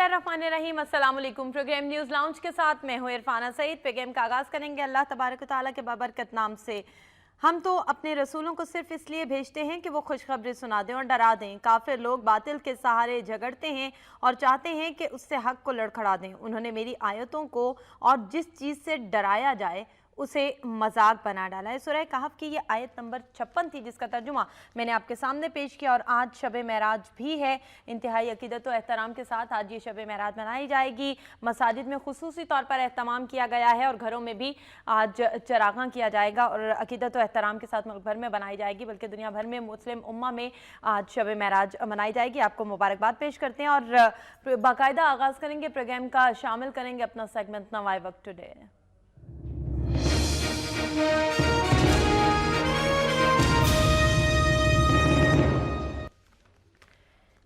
बिस्मिल्लाहिर्रहमानिर्रहीम, अस्सलाम वालेकुम। प्रोग्राम न्यूज़ लाउंज के साथ मैं हूँ इरफाना सईद। प्रोग्राम का आगाज़ करेंगे अल्लाह तबारक व तआला के बाबरकत नाम से। हम तो अपने रसूलों को सिर्फ इसलिए भेजते हैं कि वो खुशखबरी सुना दें और डरा दें। काफिर लोग बातिल के सहारे झगड़ते हैं और चाहते हैं कि उससे हक को लड़खड़ा दें। उन्होंने मेरी आयतों को और जिस चीज़ से डराया जाए उसे मजाक बना डाला है। सूरह कहफ की ये आयत नंबर 56 थी, जिसका तर्जुमा मैंने आपके सामने पेश किया। और आज शब महराज भी है। इंतहाई अकीदत और एहतराम के साथ आज ये शब महराज मनाई जाएगी। मसाजिद में खुसूसी तौर पर एहतमाम किया गया है और घरों में भी आज चरागां किया जाएगा और अकीदत और एहतराम के साथ मुल्क भर में बनाई जाएगी, बल्कि दुनिया भर में मुस्लिम उम्मा में आज शब महराज मनाई जाएगी। आपको मुबारकबाद पेश करते हैं और बाकायदा आगाज़ करेंगे प्रोग्राम का। शामिल करेंगे अपना सेगमेंट नवाए वक्त टुडे।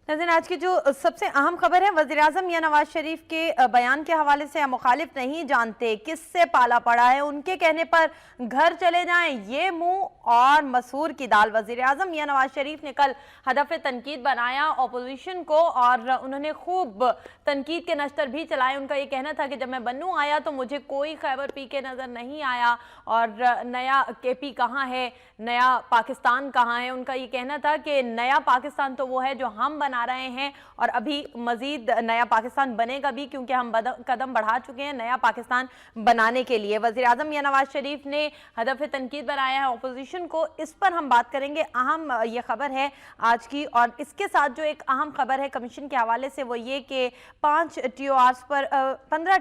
नाज़रीन, आज की जो सबसे अहम खबर है, वज़ीर-ए-आज़म या नवाज शरीफ के बयान के हवाले से हम मुखालिफ नहीं जानते किससे पाला पड़ा है, उनके कहने पर घर चले जाएं, ये मुंह और मसूर की दाल। वज़ीर-ए-आज़म या नवाज शरीफ ने कल हदफ तनकीद बनाया अपोजिशन को और उन्होंने खूब तनकीद के नश्तर भी चलाए। उनका ये कहना था कि जब मैं बन्नू आया तो मुझे कोई खैबर पी के नज़र नहीं आया और नया KP कहाँ है, नया पाकिस्तान कहाँ है। उनका ये कहना था कि नया पाकिस्तान तो वो है जो हम बना रहे हैं और अभी मजीद नया पाकिस्तान बनेगा भी, क्योंकि हम कदम बढ़ा चुके हैं नया पाकिस्तान बनाने के लिए। वज़ीर-ए-आज़म या नवाज शरीफ ने हदफ तनकीद बनाया है अपोजिशन को, इस पर हम बात करेंगे। अहम ये खबर है आज की। और इसके साथ जो एक अहम खबर है कमीशन के हवाले से वो ये कि 15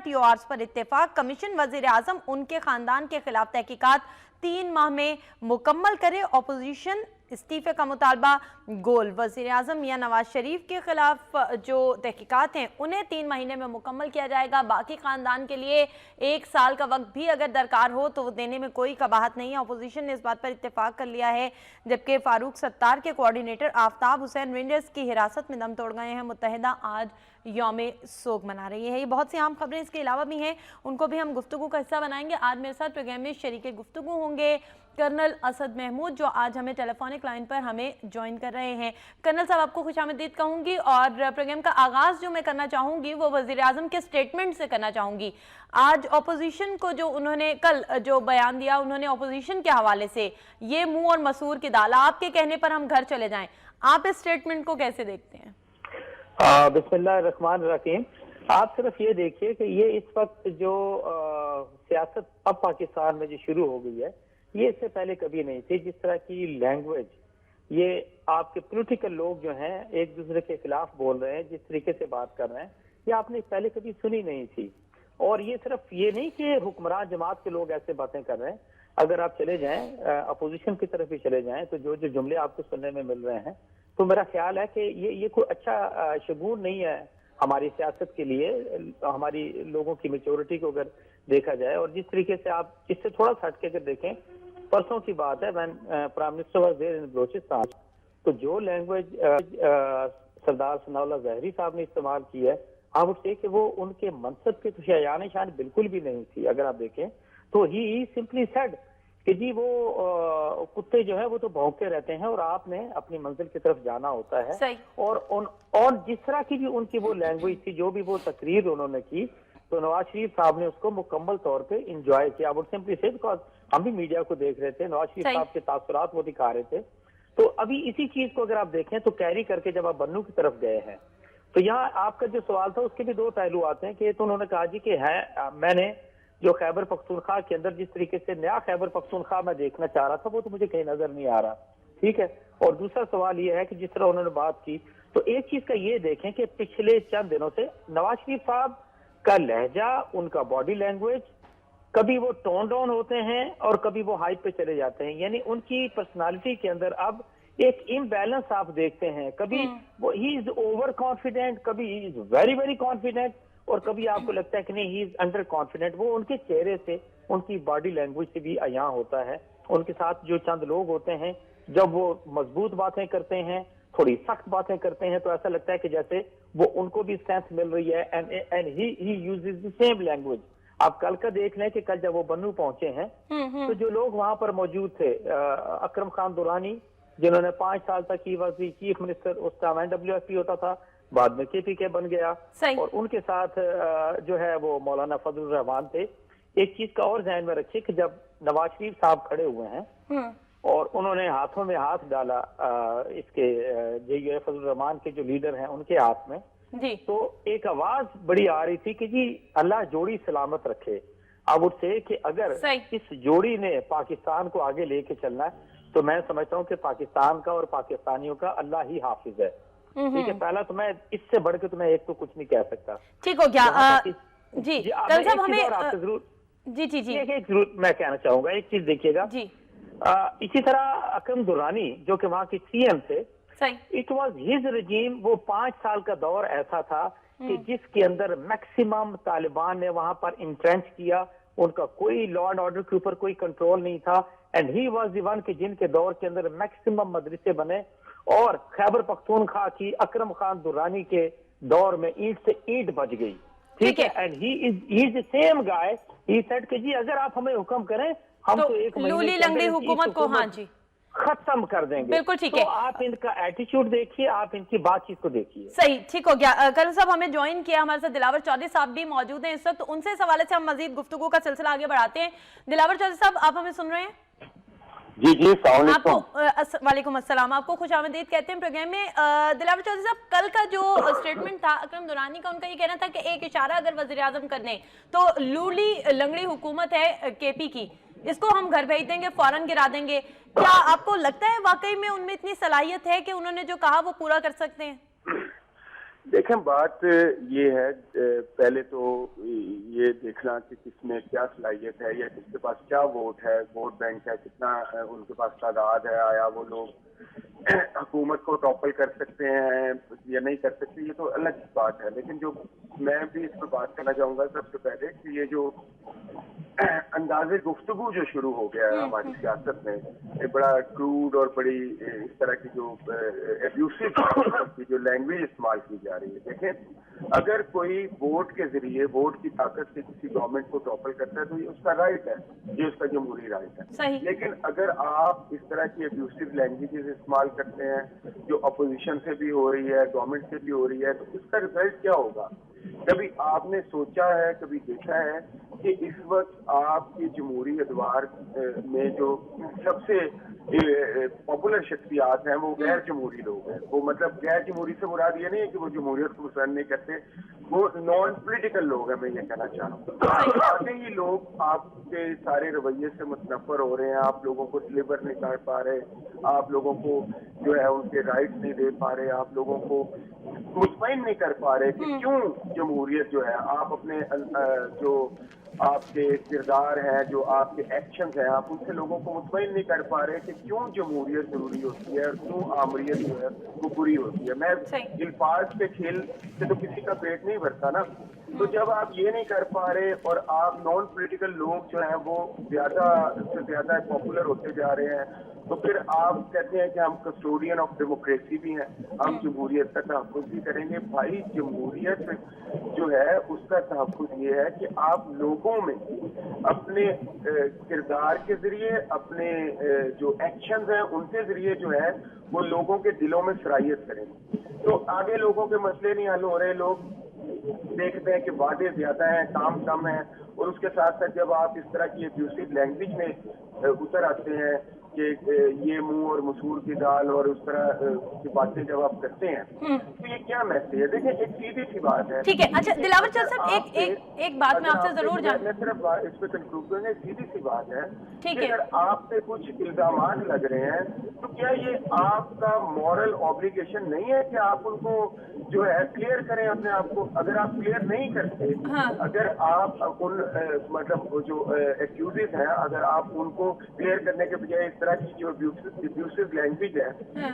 TORs पर इत्तेफाक। कमीशन वज़ीर-ए-आज़म उनके ख़ानदान के खिलाफ तहकीकात 3 माह में मुकम्मल करे। अपोजिशन इस्तीफे का मुतालबा गोल। वज़ीर-ए-आज़म या नवाज शरीफ के खिलाफ जो तहकीकात हैं उन्हें 3 महीने में मुकम्मल किया जाएगा। बाकी ख़ानदान के लिए 1 साल का वक्त भी अगर दरकार हो तो वो देने में कोई कबाहत नहीं है। अपोजिशन ने इस बात पर इत्तेफाक कर लिया है, जबकि फारूक सत्तार के कोऑर्डिनेटर आफ्ताब हुसैन रेंजर्स की हिरासत में दम तोड़ गए हैं। मुत्तहिदा आज यौमे सोग मना रही है। ये बहुत सी आम खबरें इसके अलावा भी हैं, उनको भी हम गुफ्तगू का हिस्सा बनाएंगे। आज मेरे साथ प्रोग्राम में शरीके गुफ्तगू होंगे कर्नल असद महमूद, जो आज हमें टेलीफोनिक लाइन पर हमें ज्वाइन कर रहे हैं। कर्नल साहब, आपको खुशामदीद कहूँगी और प्रोग्राम का आगाज़ जो मैं करना चाहूँगी वो वज़ीर-ए-आज़म के स्टेटमेंट से करना चाहूँगी। आज अपोजिशन को जो उन्होंने कल जो बयान दिया, उन्होंने अपोजिशन के हवाले से ये मुँह और मसूर की दाल, आपके कहने पर हम घर चले जाएँ, आप इस स्टेटमेंट को कैसे देखते हैं? बिस्मिल्लाहिर्रहमानिर्रहीम। आप सिर्फ ये देखिए कि ये इस वक्त जो सियासत अब पाकिस्तान में जो शुरू हो गई है, ये इससे पहले कभी नहीं थी। जिस तरह की लैंग्वेज ये आपके पॉलिटिकल लोग जो हैं एक दूसरे के खिलाफ बोल रहे हैं, जिस तरीके से बात कर रहे हैं, ये आपने पहले कभी सुनी नहीं थी। और ये सिर्फ ये नहीं कि हुक्मरान जमात के लोग ऐसे बातें कर रहे हैं। अगर आप चले जाएं अपोजिशन की तरफ भी चले जाएं तो जो जुमले आपको सुनने में मिल रहे हैं, तो मेरा ख्याल है कि ये कोई अच्छा शगुन नहीं है हमारी सियासत के लिए। हमारी लोगों की मेच्योरिटी को अगर देखा जाए और जिस तरीके से आप इससे थोड़ा सा हट के अगर देखें, परसों की बात है, when prime minister was there in Balochistan, तो जो लैंग्वेज सरदार सनाउल्लाह ज़हरी साहब ने इस्तेमाल की है, आप उससे कि वो उनके मनसब के शान शान बिल्कुल भी नहीं थी। अगर आप देखें तो ही सिंपली सेड कि जी वो कुत्ते जो है वो तो भौंकते रहते हैं और आपने अपनी मंजिल की तरफ जाना होता है। सही। और जिस तरह की भी उनकी वो लैंग्वेज थी, जो भी वो तकरीर उन्होंने की, तो नवाज शरीफ साहब ने उसको मुकम्मल तौर पे इंजॉय किया। वो सिंपली से बिकॉज हम भी मीडिया को देख रहे थे, नवाज शरीफ साहब के तासुरात वो दिखा रहे थे। तो अभी इसी चीज को अगर आप देखें तो कैरी करके जब आप बन्नू की तरफ गए हैं, तो यहाँ आपका जो सवाल था उसके भी 2 पहलू आते हैं कि तो उन्होंने कहा जी कि है मैंने जो खैबर पख्तूनख्वा के अंदर जिस तरीके से नया खैबर पख्तूनख्वा मैं देखना चाह रहा था वो तो मुझे कहीं नजर नहीं आ रहा। ठीक है। और दूसरा सवाल ये है कि जिस तरह उन्होंने बात की, तो एक चीज का ये देखें कि पिछले चंद दिनों से नवाज शरीफ साहब का लहजा, उनका बॉडी लैंग्वेज, कभी वो टोन डाउन होते हैं और कभी वो हाइप पे चले जाते हैं। यानी उनकी पर्सनालिटी के अंदर अब एक इम्बैलेंस आप देखते हैं। कभी वो ही इज ओवर कॉन्फिडेंट, कभी he is very very confident, और कभी आपको लगता है कि नहीं ही इज अंडर कॉन्फिडेंट। वो उनके चेहरे से, उनकी बॉडी लैंग्वेज से भी अयां होता है। उनके साथ जो चंद लोग होते हैं, जब वो मजबूत बातें करते हैं, थोड़ी सख्त बातें करते हैं, तो ऐसा लगता है कि जैसे वो उनको भी स्ट्रेंथ मिल रही है। And he uses the same language. आप कल का देख लें कि कल जब वो बन्नू पहुंचे हैं तो जो लोग वहां पर मौजूद थे, अकरम खान दुरानी जिन्होंने 5 साल तक he was the chief minister, उस टाइम NWFP होता था, بعد میں KPK بن گیا, صحیح. اور ان کے ساتھ جو ہے وہ مولانا فضل الرحمان تھے. ایک چیز کا اور ذہن میں رکھیے کہ جب نواز شریف صاحب کھڑے ہوئے ہیں اور انہوں نے ہاتھوں میں ہاتھ ڈالا اس کے JUI فضل الرحمان کے جو لیڈر ہیں ان کے ہاتھ میں, تو ایک آواز بڑی آ رہی تھی کہ جی اللہ جوڑی سلامت رکھے. اب اس سے کہ اگر اس جوڑی نے پاکستان کو آگے لے کے چلنا ہے تو میں سمجھتا ہوں کہ پاکستان کا اور پاکستانیوں کا اللہ ہی حافظ ہے. ٹھیک ہے, پہلا تو میں اس سے بڑھ کے تو میں ایک تو کچھ نہیں کہہ سکتا. ٹھیک ہو گیا جی, صاحب ہمیں ضرور ایک ضرور میں کہنا چاہوں گا, ایک چیز دیکھیے گا. اسی طرح اکرم درانی جو کہ وہاں کی CM تھے, اٹ واز ہز رجیم, وہ 5 سال کا دور ایسا تھا کہ جس کے اندر میکسیمم طالبان نے وہاں پر انٹرینچ کیا, ان کا کوئی لا اینڈ آرڈر کے اوپر کوئی کنٹرول نہیں تھا. And he was the one کہ جن کے دور کے اندر میکسیمم مدرسے بنے, اور خیبر پختونخوا کی اکرم خان درانی کے دور میں اینٹ سے اینٹ بج گئی. ٹھیک ہے, and he is the same guy, he said کہ جی اگر آپ ہمیں حکم کریں ہم تو ایک لولی لنگڑی حکومت کو ختم کر دیں گے. بالکل ٹھیک ہے, تو آپ ان کا ایٹیچیوڈ دیکھیے, آپ ان کی بات چیت کو دیکھیے. صحیح, ٹھیک ہو گیا. کرن صاحب ہمیں جوائن کیا ہمارے ساتھ دلاور چودھری صاحب بھی موجود ہیں اس وقت, ان سے اس حوالے سے ہم مزید گفتگو کا سلسلہ آگے بڑھاتے ہیں. دلاور چودھری صاحب آپ ہمیں سن رہے ہیں؟ جی السلام علیکم. وعلیکم السلام, آپ کو خوش آمدید کہتے ہیں پروگرام میں. دلاور چودھری صاحب, کل کا جو اسٹیٹمنٹ تھا اکرم درانی کا, ان کا یہ کہنا تھا کہ ایک اشارہ اگر وزیر اعظم کرنے تو لولی لنگڑی حکومت ہے KP کی, اس کو ہم گھر بھیج دیں گے, فوراً گرا دیں گے. کیا آپ کو لگتا ہے واقعی میں ان میں اتنی صلاحیت ہے کہ انہوں نے جو کہا وہ پورا کر سکتے ہیں؟ دیکھیں, بات یہ ہے, پہلے تو یہ دیکھنا کہ کس میں کیا صلاحیت ہے یا کس کے پاس کیا ووٹ ہے, ووٹ بینک ہے, کتنا ان کے پاس تعداد ہے, آیا وہ لوگ حکومت کو ٹاپل کر سکتے ہیں یا نہیں کر سکتے, یہ تو الگ بات ہے. لیکن جو میں بھی اس پر بات کرنا چاہوں گا سب سے پہلے کہ یہ جو انداز گفتگو جو شروع ہو گیا ہے ہماری سیاست میں, ایک بڑا کروڈ اور بڑی اس طرح کی جو ایبیوسو کی جو لینگویج استعمال کی جا رہی ہے. دیکھیں, اگر کوئی ووٹ کے ذریعے, ووٹ کی طاقت سے کسی گورنمنٹ کو ٹاپل کرتا ہے تو یہ اس کا رائٹ ہے, یہ اس کا جمہوری رائٹ ہے. لیکن اگر آپ اس طرح کی ایبیوسو لینگویجز استعمال کرتے ہیں جو اپوزیشن سے بھی ہو رہی ہے, گورنمنٹ سے بھی ہو رہی ہے, تو اس کا رزلٹ کیا ہوگا؟ کبھی آپ نے سوچا ہے, کبھی دیکھا ہے کہ اس وقت آپ کی جمہوری ادوار میں جو سب سے پاپولر شخصیات ہیں وہ غیر جمہوری لوگ ہیں. وہ مطلب غیر جمہوری سے مراد یہ نہیں ہے کہ وہ جمہوریت کو پسند نہیں کرتے, وہ نان پولیٹیکل لوگ ہیں, میں یہ کہنا چاہ رہا ہوں. یہ لوگ آپ کے سارے رویے سے متنفر ہو رہے ہیں, آپ لوگوں کو ڈلیور نہیں کر پا رہے, آپ لوگوں کو جو ہے ان کے رائٹس نہیں دے پا رہے, آپ لوگوں کو مطمئن نہیں کر پا رہے کہ کیوں جمہوریت جو ہے, آپ اپنے جو آپ کے کردار ہیں, جو آپ کے ایکشنز ہیں, آپ ان سے لوگوں کو مطمئن نہیں کر پا رہے کہ کیوں جمہوریت ضروری ہوتی ہے اور کیوں آمریت جو ہے وہ بری ہوتی ہے. میں الفاظ کے کھیل سے تو کسی کا پیٹ نہیں بھرتا نا. تو جب آپ یہ نہیں کر پا رہے اور آپ نان پولیٹیکل لوگ جو ہیں وہ زیادہ سے زیادہ پاپولر ہوتے جا رہے ہیں, تو پھر آپ کہتے ہیں کہ ہم کسٹوڈین آف ڈیموکریسی بھی ہیں, ہم جمہوریت کا تحفظ بھی کریں گے. بھائی, جمہوریت جو ہے اس کا تحفظ یہ ہے کہ آپ لوگوں میں اپنے کردار کے ذریعے, اپنے جو ایکشنز ہیں ان کے ذریعے جو ہے وہ لوگوں کے دلوں میں سرایت کریں. تو آگے لوگوں کے مسئلے نہیں حل ہو رہے, لوگ دیکھتے ہیں کہ وعدے زیادہ ہیں, کام کم ہے, اور اس کے ساتھ ساتھ جب آپ اس طرح کی ایبیوسو لینگویج میں اتر آتے ہیں کہ یہ منہ اور مسور کی دال اور اس طرح کی باتیں جب آپ کرتے ہیں تو یہ کیا میسج ہے؟ دیکھیں, ایک سیدھی سی بات ہے. ٹھیک ہے, اچھا دلاور چودھری صاحب ایک بات میں آپ سے ضرور میں صرف اس پہ کنکلوڈ کروں گا. سیدھی سی بات ہے کہ اگر آپ پہ کچھ الزامات لگ رہے ہیں تو کیا یہ آپ کا مورل آبلیگیشن نہیں ہے کہ آپ ان کو جو ہے کلیئر کریں اپنے آپ کو؟ اگر آپ کلیئر نہیں کرتے, اگر آپ ان مطلب جو ایکیوزز ہیں, اگر آپ ان کو کلیئر کرنے کے بجائے اس طرح کی جو ایبیوسو لینگویج ہے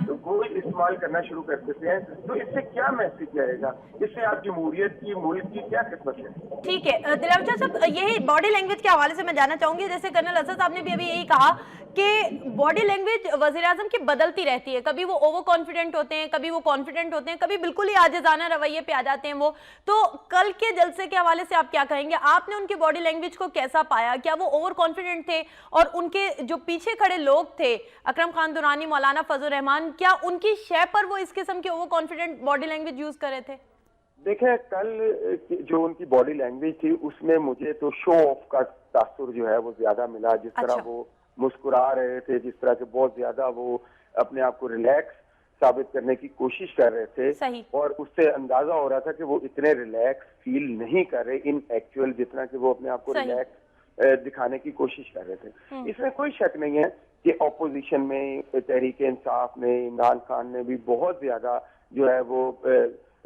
تو وہ استعمال کرنا شروع کر دیتے ہیں, تو اس سے کیا میسج جائے گا؟ اس سے آپ جمہوریت کی, ملک کی کیا خدمت ہے؟ ٹھیک ہے, دلاور چودھری صاحب, یہی باڈی لینگویج کے حوالے سے میں جاننا چاہوں گی. جیسے کرنل اسد صاحب نے بھی ابھی یہی کہا کہ باڈی لینگویج وزیر اعظم کی بدلتی رہتی ہے, کبھی وہ اوور کانفیڈنٹ ہوتے ہیں, کبھی وہ کانفیڈنٹ ہوتے ہیں, کبھی بالکل ہی عاجزانہ رویے پہ آ جاتے ہیں وہ. تو کل کے جلسے کے حوالے سے آپ کیا کہیں گے؟ آپ نے ان کی باڈی لینگویج کو کیسا پایا؟ کیا وہ اوور کانفیڈنٹ تھے اور ان کے جو پیچھے کھڑے لوگ لوگ تھے, اکرم خان درانی, مولانا فضل الرحمان, کیا ان کی شے پر وہ اس قسم کے over confident body language use کر رہے تھے؟ دیکھیں کل جو ان کی باڈی لینگویج تھی اس میں مجھے تو شو آف کا تاثر جو ہے وہ زیادہ ملا, جس طرح وہ مسکرا رہے تھے, جس طرح کہ بہت زیادہ وہ اپنے آپ کو ریلیکس ثابت کرنے کی کوشش کر رہے تھے, اور اس سے اندازہ ہو رہا تھا کہ وہ اتنے ریلیکس فیل نہیں کر رہے ان ایکچوئل جتنا کہ وہ اپنے آپ کو ریلیکس دکھانے کی کوشش کر رہے تھے. اس میں کوئی شک نہیں ہے کہ اپوزیشن میں تحریک انصاف نے, عمران خان نے بھی بہت زیادہ جو ہے وہ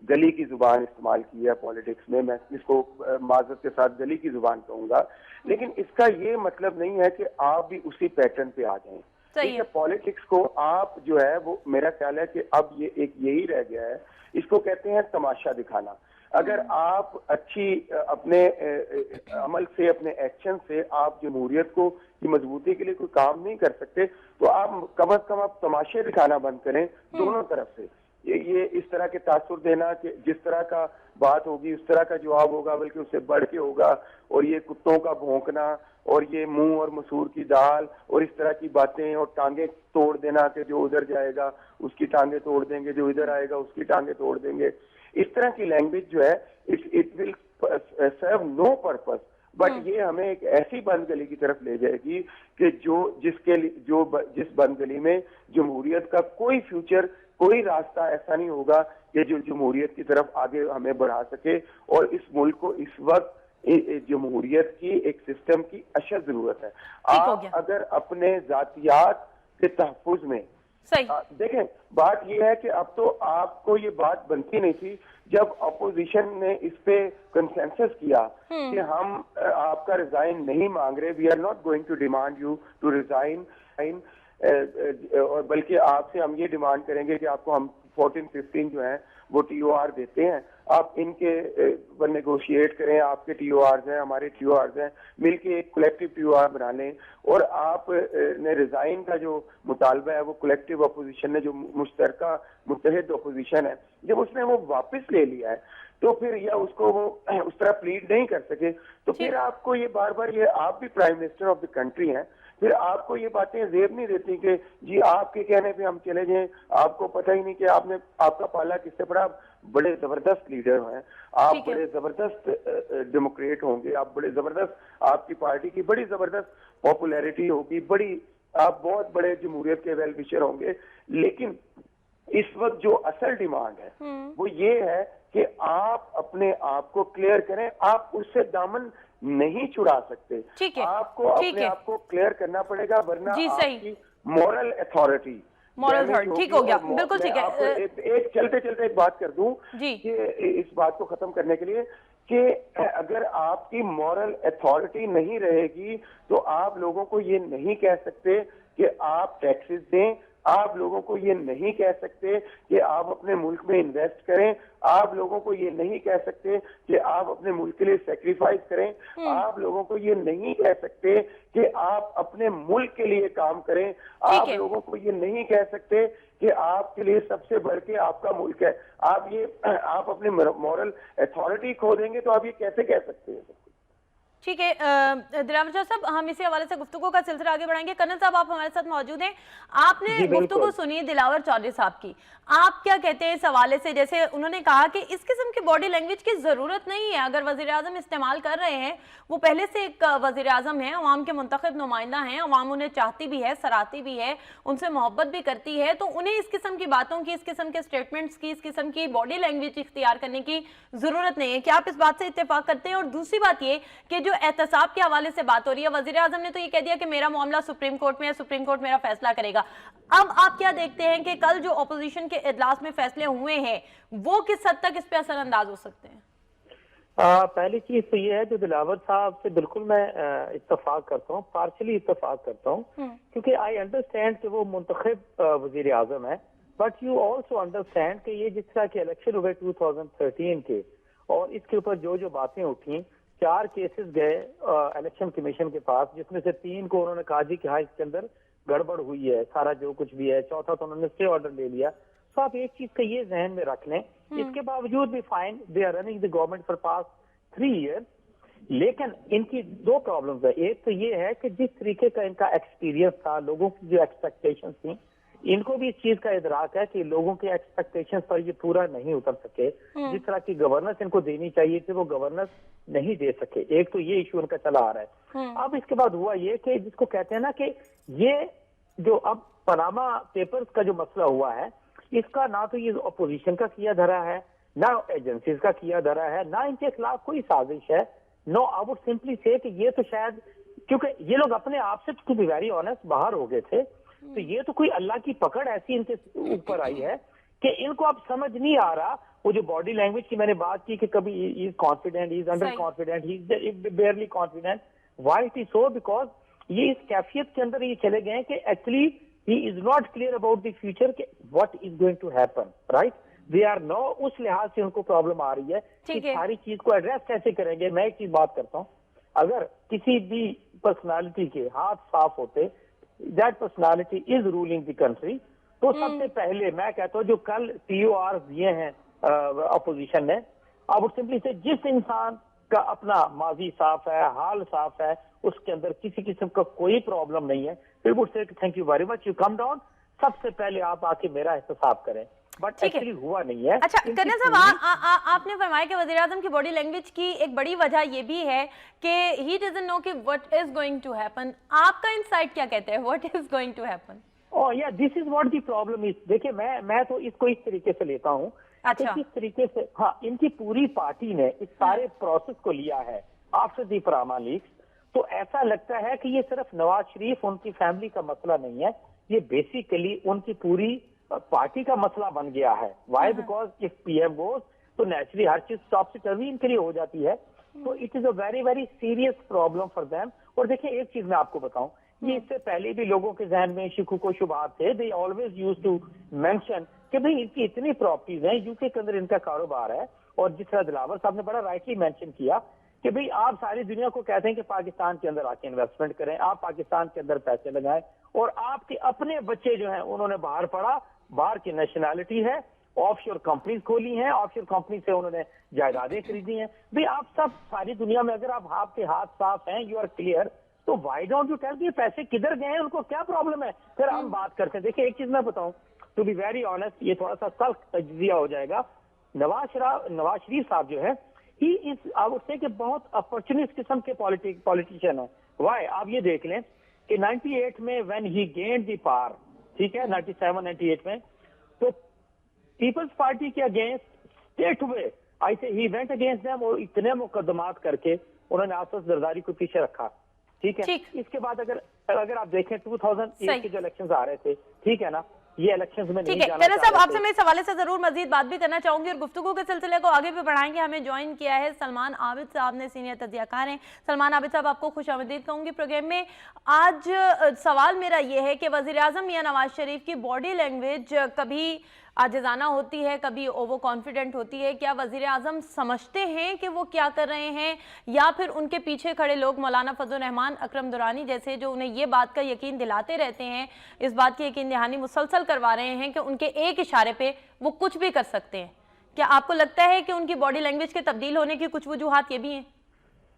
گلی کی زبان استعمال کی ہے پالیٹکس میں. میں اس کو معذرت کے ساتھ گلی کی زبان کہوں گا, لیکن اس کا یہ مطلب نہیں ہے کہ آپ بھی اسی پیٹرن پہ آ جائیں. پالیٹکس کو آپ جو ہے وہ, میرا خیال ہے کہ اب یہ ایک یہی رہ گیا ہے, اس کو کہتے ہیں تماشا دکھانا. اگر آپ اچھی اپنے عمل سے, اپنے ایکشن سے آپ جمہوریت کو کی مضبوطی کے لیے کوئی کام نہیں کر سکتے, تو آپ کم از کم آپ تماشے دکھانا بند کریں دونوں طرف سے. یہ اس طرح کے تاثر دینا کہ جس طرح کا بات ہوگی اس طرح کا جواب ہوگا, بلکہ اس سے بڑھ کے ہوگا, اور یہ کتوں کا بھونکنا اور یہ منہ اور مسور کی دال اور اس طرح کی باتیں, اور ٹانگیں توڑ دینا کہ جو ادھر جائے گا اس کی ٹانگیں توڑ دیں گے, جو ادھر آئے گا اس کی ٹانگیں توڑ دیں گے. اس طرح کی لینگویج جو ہے it will serve no purpose, but یہ ہمیں ایک ایسی بند گلی کی طرف لے جائے گی کہ جس بند گلی میں جمہوریت کا کوئی فیوچر, کوئی راستہ ایسا نہیں ہوگا کہ جو جمہوریت کی طرف آگے ہمیں بڑھا سکے. اور اس ملک کو اس وقت جمہوریت کی ایک سسٹم کی اشد ضرورت ہے. آپ اگر اپنے ذاتیات کے تحفظ میں دیکھیں, بات یہ ہے کہ اب تو آپ کو یہ بات بنتی نہیں تھی جب اپوزیشن نے اس پہ کنسنسس کیا کہ ہم آپ کا ریزائن نہیں مانگ رہے, we are not going to demand you to resign, اور بلکہ آپ سے ہم یہ ڈیمانڈ کریں گے کہ آپ کو ہم 14-15 جو ہیں وہ ٹی او آر دیتے ہیں, آپ ان کے نیگوشیٹ کریں, آپ کے ٹی او آرز ہیں, ہمارے ٹی او آرز ہیں, مل کے ایک کولیکٹیو ٹی او آر بنا لیں. اور آپ نے ریزائن کا جو مطالبہ ہے وہ کولیکٹیو اپوزیشن نے, جو مشترکہ متحد اپوزیشن ہے, جب اس نے وہ واپس لے لیا ہے تو پھر یا اس کو وہ اس طرح پلیڈ نہیں کر سکے, تو پھر آپ کو یہ بار بار, یہ آپ بھی prime minister of the country ہیں, پھر آپ کو یہ باتیں زیب نہیں دیتی کہ جی آپ کے کہنے پہ ہم چلے جائیں, آپ کو پتہ ہی نہیں کہ آپ کا پالا کس سے پڑا. آپ بڑے زبردست لیڈر ہیں, آپ بڑے زبردست ڈیموکریٹ ہوں گے, آپ بڑے زبردست, آپ کی پارٹی کی بڑی زبردست پاپولیرٹی ہوگی, بڑی, آپ بہت بڑے جمہوریت کے ویل وشر ہوں گے. لیکن اس وقت جو اصل ڈیمانڈ ہے وہ یہ ہے کہ آپ اپنے آپ کو کلیئر کریں. آپ اس سے دامن نہیں چھڑا سکتے, آپ کو اپنے آپ کو کلیئر کرنا پڑے گا, ورنہ آپ کی مورل اتھارٹی, ٹھیک ہو گیا, بالکل ٹھیک ہے. ایک چلتے چلتے ایک بات کر دوں کہ اس بات کو ختم کرنے کے لیے, کہ اگر آپ کی مورل اتھارٹی نہیں رہے گی تو آپ لوگوں کو یہ نہیں کہہ سکتے کہ آپ ٹیکسز دیں, آپ لوگوں کو یہ نہیں کہہ سکتے کہ آپ اپنے ملک میں انویسٹ کریں, آپ لوگوں کو یہ نہیں کہہ سکتے کہ آپ اپنے ملک کے لیے سیکریفائز کریں, آپ لوگوں کو یہ نہیں کہہ سکتے کہ آپ اپنے ملک کے لیے کام کریں, آپ لوگوں کو یہ نہیں کہہ سکتے کہ آپ کے لیے سب سے بڑھ کے آپ کا ملک ہے. آپ اپنے مورل اتھارٹی کھو دیں گے تو آپ یہ کیسے کہہ سکتے ہیں؟ ٹھیک ہے دلاور شاہ صاحب, ہم اسی حوالے سے گفتگو کا سلسلہ آگے بڑھائیں گے. کرنل صاحب آپ ہمارے ساتھ موجود ہیں, آپ نے گفتگو سنی دلاور چودھری صاحب کی, آپ کیا کہتے ہیں اس حوالے سے؟ جیسے انہوں نے کہا کہ اس قسم کی باڈی لینگویج کی ضرورت نہیں ہے, اگر وزیر اعظم استعمال کر رہے ہیں, وہ پہلے سے ایک وزیر اعظم ہیں, عوام کے منتخب نمائندہ ہیں, عوام انہیں چاہتی بھی ہے, سراہتی بھی ہے, ان سے محبت بھی کرتی ہے, تو انہیں اس قسم کی باتوں کی, اس قسم کے سٹیٹمنٹس کی, اس قسم کی باڈی لینگویج اختیار کرنے کی ضرورت نہیں ہے. کیا آپ اس بات سے اتفاق کرتے ہیں؟ اور دوسری بات یہ کہ جو احتساب کے حوالے سے بات ہو رہی ہے, وزیر اعظم نے تو یہ کہہ دیا کہ میرا معاملہ سپریم کورٹ میں ہے, سپریم کورٹ میرا فیصلہ کرے گا. اب آپ کیا دیکھتے ہیں کہ کل جو اپوزیشن کے اجلاس میں فیصلے ہوئے ہیں وہ کس حد تک اس پہ اثر انداز ہو سکتے ہیں؟ پہلی چیز تو یہ ہے جو دلاور صاحب سے بالکل میں اتفاق کرتا ہوں, پارشلی اتفاق کرتا ہوں, کیونکہ آئی انڈرسٹینڈ کہ وہ منتخب وزیر اعظم ہے, بٹ یو آلسو انڈرسٹینڈ کہ یہ جس طرح کے الیکشن ہوئے 2013 کے, اور اس کے اوپر جو باتیں اٹھیں, 4 کیسز گئے الیکشن کمیشن کے پاس, جس میں سے 3 کو انہوں نے کہا جی کہ ہاں اس کے اندر گڑبڑ ہوئی ہے, سارا جو کچھ بھی ہے, چوتھا تو انہوں نے اسٹے آرڈر لے لیا. تو آپ ایک چیز کا یہ ذہن میں رکھ لیں, اس کے باوجود بھی fine they are running the government for past 3 year, लेकिन इनकी दो प्रॉब्लम्स है। एक तो ये है कि जिस तरीके का इनका एक्सपीरियंस था, लोगों की जो एक्सपेक्टेशंस थी, इनको भी इस चीज का इदराक है कि लोगों के एक्सपेक्टेशंस पर ये पूरा नहीं उतर सके। जिस तरह की गवर्नेंस इनको देनी चाहिए थी वो गवर्नेंस नहीं दे सके। एक तो ये इशू उनका चला आ रहा है। अब इसके बाद हुआ ये कि जिसको कहते हैं ना कि ये जो अब पनामा पेपर्स का जो मसला हुआ है, इसका ना तो ये अपोजिशन का किया धरा है, ना एजेंसीज का किया धरा है, ना इनके खिलाफ कोई साजिश है। नो, आई वुड सिंपली से कि ये तो शायद क्योंकि ये लोग अपने आप से टू बी वेरी ऑनेस्ट बाहर हो गए थे, तो ये तो कोई अल्लाह की पकड़ ऐसी इनके ऊपर आई है कि इनको अब समझ नहीं आ रहा। वो जो बॉडी लैंग्वेज की मैंने बात की कि कभी is confident, is under confident, is barely confident, why it is so, because ये इस कैफियत के अंदर ये चले गए कि actually he is not clear about the future कि what is going to happen, right. They are no, उस लिहाज से उनको प्रॉब्लम आ रही है कि सारी चीज को एड्रेस कैसे करेंगे। मैं एक चीज बात करता हूँ, अगर किसी भी पर्सनालिटी के हाथ साफ होते, that personality is ruling the country, तो सबसे पहले मैं कहता हूँ जो कल POR दिए हैं अपोजिशन ने, अब सिंपली से जिस इंसान का अपना माजी साफ है, हाल साफ है, उसके अंदर किसी किस्म का कोई प्रॉब्लम नहीं है, फिर would say thank you very much, you come down, सबसे पहले आप आके मेरा एहतसाब करें। बट एक्चुअली हुआ नहीं है। अच्छा कर्नल साहब, आपने फरमाया कि वज़ीर आज़म की बॉडी लैंग्वेज की एक बड़ी वजह ये भी है कि ही डजंट नो कि what is going to happen. आपका इनसाइट क्या कहते हैं, what is going to happen? Oh yeah this is what the problem is. देखिए मैं तो इसको इस तरीके से लेता हूँ, अच्छा, किस तरीके से, हाँ, इनकी पूरी पार्टी ने इस सारे प्रोसेस को लिया है आफ्टर दी पनामा लीक्स, तो ऐसा लगता है कि ये सिर्फ नवाज शरीफ उनकी फैमिली का मसला नहीं है, ये बेसिकली उनकी पूरी पार्टी का मसला बन गया है। Why? Because if PM goes तो नेचुरली हर चीज टॉप टर्वी इनके लिए हो जाती है, तो it is a very very serious problem for them. और देखिए एक चीज मैं आपको बताऊं, ये इससे पहले भी लोगों के जहन में शिकू को शुबात थे, they always use to mention कि भाई इनकी इतनी प्रॉपर्टीज हैं, यूके के अंदर इनका कारोबार है, और जिस तरह दिलावर साहब ने बड़ा राइटली मेंशन किया कि भाई आप सारी दुनिया को कहते हैं कि पाकिस्तान के अंदर आके इन्वेस्टमेंट करें, आप पाकिस्तान के अंदर पैसे लगाएं, और आपके अपने बच्चे जो हैं उन्होंने बाहर पढ़ा, बाहर की नेशनैलिटी है, ऑफशोर कंपनीज खोली हैं, ऑफशोर कंपनी से उन्होंने जायदादें खरीदी हैं। भाई आप सब सारी दुनिया में अगर आप आपके हाथ साफ हैं, यू आर क्लियर, तो व्हाई डोंट यू टेल कि पैसे किधर गए हैं, उनको क्या प्रॉब्लम है, फिर हम बात करते हैं। देखिए एक चीज मैं बताऊं, टू बी वेरी ऑनेस्ट, ये थोड़ा सा सेल्फ तज्जिया हो जाएगा, नवाज शरीफ साहब जो है, he is I would say कि बहुत अपॉर्चुनिस्ट किस्म के पॉलिटिशियन है। व्हाई? आप ये देख लें कि 98 में when he gained the power, ठीक है, 97-98 में, तो पीपल्स पार्टी के अगेंस्ट स्टेट हुए, ऐसे ही वेंट अगेंस्ट देम, और इतने मुकदमात करके उन्होंने आसफ जरदारी को पीछे रखा, ठीक है। इसके बाद अगर आप देखें 2008 के जो इलेक्शंस आ रहे थे, ठीक है ना, ये इलेक्शंस में नहीं जाना। कर्नल साहब आपसे मैं इस हवाले से जरूर मजीद बात भी करना चाहूंगी और गुफ्तगू के सिलसिले को आगे भी बढ़ाएंगे। हमें ज्वाइन किया है सलमान आबिद साहब ने, सीनियर तज्जियाकार हैं। सलमान आबिद साहब, आपको खुशामदीद कहूंगी प्रोग्राम में। आज सवाल मेरा ये है कि वज़ीर आज़म मियां नवाज शरीफ की बॉडी लैंग्वेज कभी आजिज़ाना होती है, कभी ओवर कॉन्फिडेंट होती है। क्या वज़ीर आज़म समझते हैं कि वो क्या कर रहे हैं, या फिर उनके पीछे खड़े लोग मौलाना फजल रहमान, अकरम दुरानी जैसे, जो उन्हें ये बात का यकीन दिलाते रहते हैं, इस बात की यकीन दहानी मुसलसल करवा रहे हैं कि उनके एक इशारे पे वो कुछ भी कर सकते हैं? क्या आपको लगता है कि उनकी बॉडी लैंग्वेज के तब्दील होने की कुछ वजूहात ये भी हैं?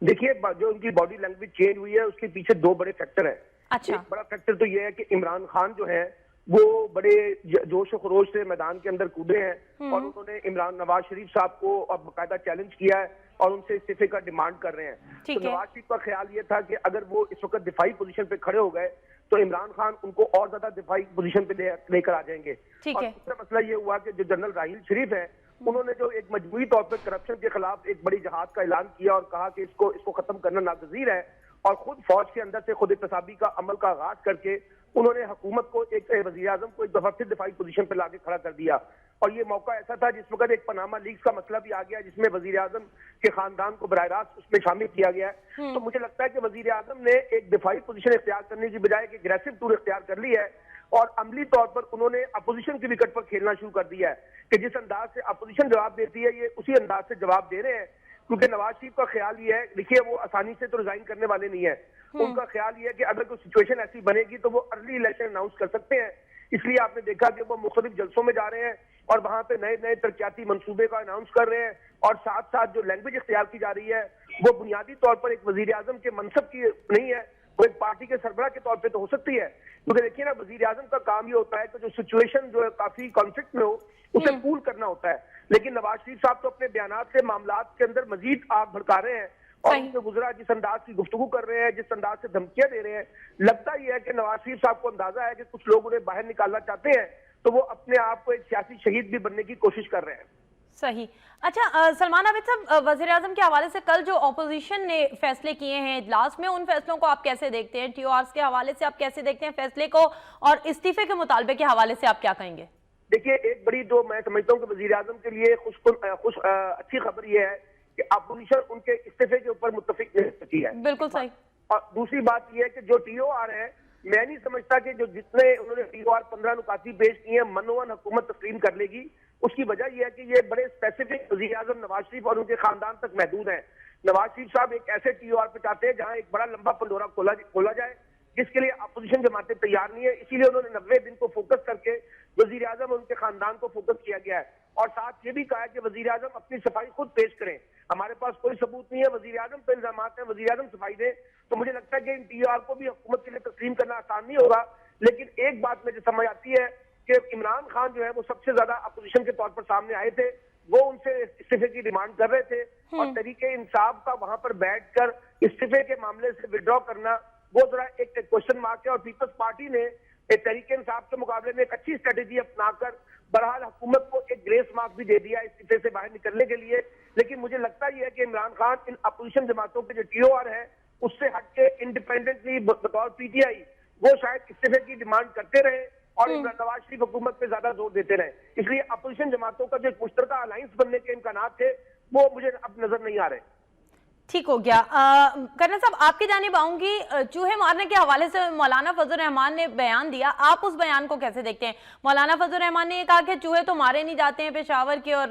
देखिए, जो उनकी बॉडी लैंग्वेज चेंज हुई है उसके पीछे दो बड़े फैक्टर हैं। अच्छा। एक बड़ा फैक्टर तो ये है कि इमरान खान जो है वो बड़े जोश और खरोश से मैदान के अंदर कूदे हैं, और उन्होंने नवाज शरीफ साहब को अब बाकायदा चैलेंज किया है और उनसे इस्तीफे का डिमांड कर रहे हैं। तो नवाज शरीफ का ख्याल ये था कि अगर वो इस वक्त दिफाई पोजीशन पे खड़े हो गए तो इमरान खान उनको और ज्यादा दिफाई पोजीशन पे लेकर आ जाएंगे। और दूसरा मसला ये हुआ कि जो जनरल राहील शरीफ है, उन्होंने जो एक मजमूई तौर पर करप्शन के खिलाफ एक बड़ी जहाद का ऐलान किया और कहा कि इसको खत्म करना नागजीर है, और खुद फौज के अंदर से खुद इत्तेसाबी का अमल का आगाज करके उन्होंने हुकूमत को एक वज़ीर आज़म को एक दफा फिर दिफाई पोजीशन पे लाके खड़ा कर दिया। और ये मौका ऐसा था जिस वक्त एक पनामा लीक्स का मसला भी आ गया, जिसमें वज़ीर आज़म के खानदान को बराह रास्त उसमें शामिल किया गया है। तो मुझे लगता है कि वज़ीर आज़म ने एक दिफाई पोजीशन इख्तियार करने की बजाय एक एग्रेसिव टूर इख्तियार कर ली है, और अमली तौर पर उन्होंने अपोजिशन की विकेट पर खेलना शुरू कर दिया है कि जिस अंदाज से अपोजिशन जवाब देती है, ये उसी अंदाज से जवाब दे रहे हैं। क्योंकि नवाज शरीफ का ख्याल ये है, देखिए वो आसानी से तो रिजाइन करने वाले नहीं है, उनका ख्याल ये है कि अगर कोई सिचुएशन ऐसी बनेगी तो वो अर्ली इलेक्शन अनाउंस कर सकते हैं اس لیے آپ نے دیکھا کہ وہ مختلف جلسوں میں جا رہے ہیں اور وہاں پہ نئے نئے ترقیاتی منصوبے کا اناؤنس کر رہے ہیں، اور ساتھ ساتھ جو لینگویج اختیار کی جا رہی ہے وہ بنیادی طور پر ایک وزیر اعظم کے منصب کی نہیں ہے، وہ ایک پارٹی کے سربراہ کے طور پہ تو ہو سکتی ہے، کیونکہ دیکھیے نا وزیر اعظم کا کام یہ ہوتا ہے کہ جو سچویشن جو ہے کافی کانفلکٹ میں ہو اسے کول کرنا ہوتا ہے، لیکن نواز شریف صاحب تو اپنے بیانات سے معاملات کے اندر مزید آگ بھڑکا رہے ہیں اور ان سے گزرا جس انداز کی گفتگو کر رہے ہیں، جس انداز سے دھمکیاں دے رہے ہیں، لگتا یہ ہے کہ نواز شریف صاحب کو اندازہ ہے کہ کچھ لوگ انہیں باہر نکالنا چاہتے ہیں تو وہ اپنے آپ کو ایک سیاسی شہید بھی بننے کی کوشش کر رہے ہیں۔ صحیح۔ اچھا سلمان عابد صاحب، وزیر اعظم کے حوالے سے کل جو اپوزیشن نے فیصلے کیے ہیں اجلاس میں، ان فیصلوں کو آپ کیسے دیکھتے ہیں؟ ٹی او آرز کے حوالے سے آپ کیسے دیکھتے ہیں فیصلے کو، اور استعفے کے مطالبے کے حوالے سے آپ کیا کہیں گے؟ دیکھیے ایک بڑی جو میں سمجھتا ہوں کہ وزیر اعظم کے لیے اچھی خبر یہ ہے کہ اپوزیشن ان کے استعفے کے اوپر متفق نہیں سکی ہے۔ بالکل صحیح۔ اور دوسری بات یہ ہے کہ جو ٹی او آر ہے، میں نہیں سمجھتا کہ جو جتنے انہوں نے ٹی او آر 15 نکاتی پیش کی ہیں منوان حکومت تسلیم کر لے گی۔ اس کی وجہ یہ ہے کہ یہ بڑے اسپیسیفک وزیر اعظم نواز شریف اور ان کے خاندان تک محدود ہیں۔ نواز شریف صاحب ایک ایسے ٹی او آر پہ چاہتے ہیں جہاں ایک بڑا لمبا پنڈورا کھولا جائے، جس کے لیے اپوزیشن جماعتیں تیار نہیں ہے، اسی لیے انہوں نے 90 دن کو فوکس کر کے وزیر اعظم اور ان کے خاندان کو فوکس کیا گیا ہے، اور ساتھ یہ بھی کہا ہے کہ وزیر اعظم اپنی صفائی خود پیش کریں۔ ہمارے پاس کوئی ثبوت نہیں ہے، وزیر اعظم پہ الزامات ہیں، وزیر اعظم صفائی دیں، تو مجھے لگتا ہے کہ ان ٹی او آر کو بھی حکومت کے لیے تسلیم کرنا آسان نہیں ہوگا۔ لیکن ایک بات مجھے سمجھ آتی ہے کہ عمران خان جو ہے وہ سب سے زیادہ اپوزیشن کے طور پر سامنے آئے تھے، وہ ان سے استعفے کی ڈیمانڈ کر رہے تھے، اور تحریک انصاف کا وہاں پر بیٹھ کر استعفے کے معاملے سے وڈرا کرنا وہ ذرا ایک کوشچن مارک ہے، اور پیپلز پارٹی نے تحریک انصاف کے مقابلے میں ایک اچھی اسٹریٹجی اپنا کر بہرحال حکومت کو ایک گریس مارک بھی دے دیا استعفے سے باہر نکلنے کے لیے۔ لیکن مجھے لگتا یہ ہے کہ عمران خان ان اپوزیشن جماعتوں کے جو ٹی او آر ہے اس سے ہٹ کے انڈیپینڈنٹلی بطور پی ٹی آئی وہ شاید استعفے کی ڈیمانڈ کرتے رہے اور نواز شریف حکومت پہ زیادہ زور دیتے رہے، اس لیے اپوزیشن جماعتوں کا جو ایک مشترکہ الائنس بننے کے امکانات تھے وہ مجھے اب نظر نہیں آ رہے۔ ٹھیک ہو گیا۔ کرنل صاحب آپ کی جانب آؤں گی، چوہے مارنے کے حوالے سے مولانا فضل الرحمان نے بیان دیا، آپ اس بیان کو کیسے دیکھتے ہیں؟ مولانا فضل الرحمان نے یہ کہا کہ چوہے تو مارے نہیں جاتے ہیں پشاور کے اور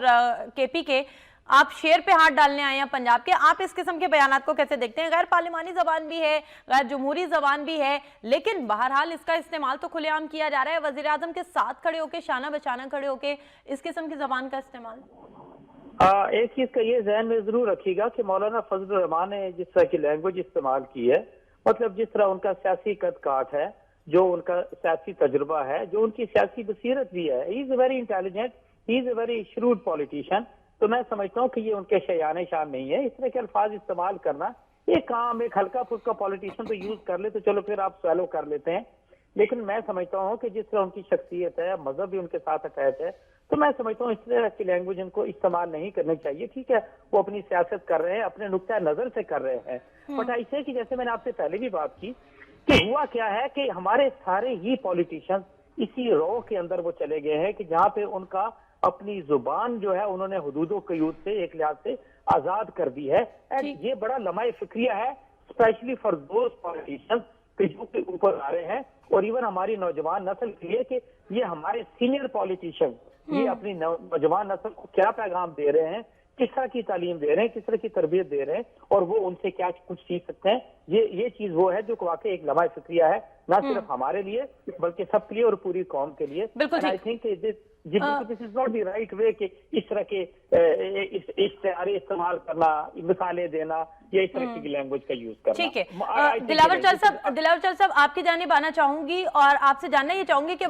کے پی کے، آپ شیر پہ ہاتھ ڈالنے آئے ہیں پنجاب کے، آپ اس قسم کے بیانات کو کیسے دیکھتے ہیں؟ غیر پارلیمانی زبان بھی ہے، غیر جمہوری زبان بھی ہے، لیکن بہرحال اس کا استعمال تو کھلے عام کیا جا رہا ہے، وزیر اعظم کے ساتھ کھڑے ہو کے، شانہ بشانہ کھڑے ہو کے اس قسم کی زبان کا استعمال۔ ایک چیز کا یہ ذہن میں ضرور رکھیے گا کہ مولانا فضل الرحمان نے جس طرح کی لینگویج استعمال کی ہے، مطلب جس طرح ان کا سیاسی قد کاٹ ہے، جو ان کا سیاسی تجربہ ہے، جو ان کی سیاسی بصیرت بھی ہے، he is a very intelligent, he is a very shrewd politician, تو میں سمجھتا ہوں کہ یہ ان کے شیان شان نہیں ہے۔ اس طرح کے الفاظ استعمال کرنا ایک عام ایک ہلکا پھلکا پولیٹیشین تو یوز کر لے تو چلو پھر آپ سوالو کر لیتے ہیں، لیکن میں سمجھتا ہوں کہ جس طرح ان کی شخصیت ہے، مذہب بھی ان کے ساتھ اٹیچ ہے، تو میں سمجھتا ہوں اس طرح کی لینگویج ان کو استعمال نہیں کرنی چاہیے۔ ٹھیک ہے وہ اپنی سیاست کر رہے ہیں، اپنے نقطۂ نظر سے کر رہے ہیں، بٹ ایسے کہ جیسے میں نے آپ سے پہلے بھی بات کی کہ ہوا کیا ہے کہ ہمارے سارے ہی پولیٹیشین اسی رو کے اندر وہ چلے گئے ہیں کہ جہاں پہ ان کا اپنی زبان جو ہے انہوں نے حدود و قیود سے ایک لحاظ سے آزاد کر دی ہے۔ یہ بڑا لمحہ فکریہ ہے اسپیشلی فار دوز پولیٹیشین جو کے اوپر آ رہے ہیں، اور ایون ہماری نوجوان نسل کے لیے کہ یہ ہمارے سینئر پولیٹیشین یہ اپنی نوجوان نسل کو کیا پیغام دے رہے ہیں، کس طرح کی تعلیم دے رہے ہیں، کس طرح کی تربیت دے رہے ہیں، اور وہ ان سے کیا کچھ سیکھ سکتے ہیں۔ یہ چیز وہ ہے جو واقعی ایک لمحہ فکریہ ہے، نہ صرف ہمارے لیے بلکہ سب کے لیے اور پوری قوم کے لیے۔ I think this is not the right way کہ اس طرح کے اشتہارے استعمال کرنا، مثالیں دینا یا اس طرح کی لینگویج کا یوز کرنا۔ ٹھیک ہے دلاور چل صاحب آپ کی جانب آنا چاہوں گی اور آپ سے جاننا یہ چاہوں گی کہ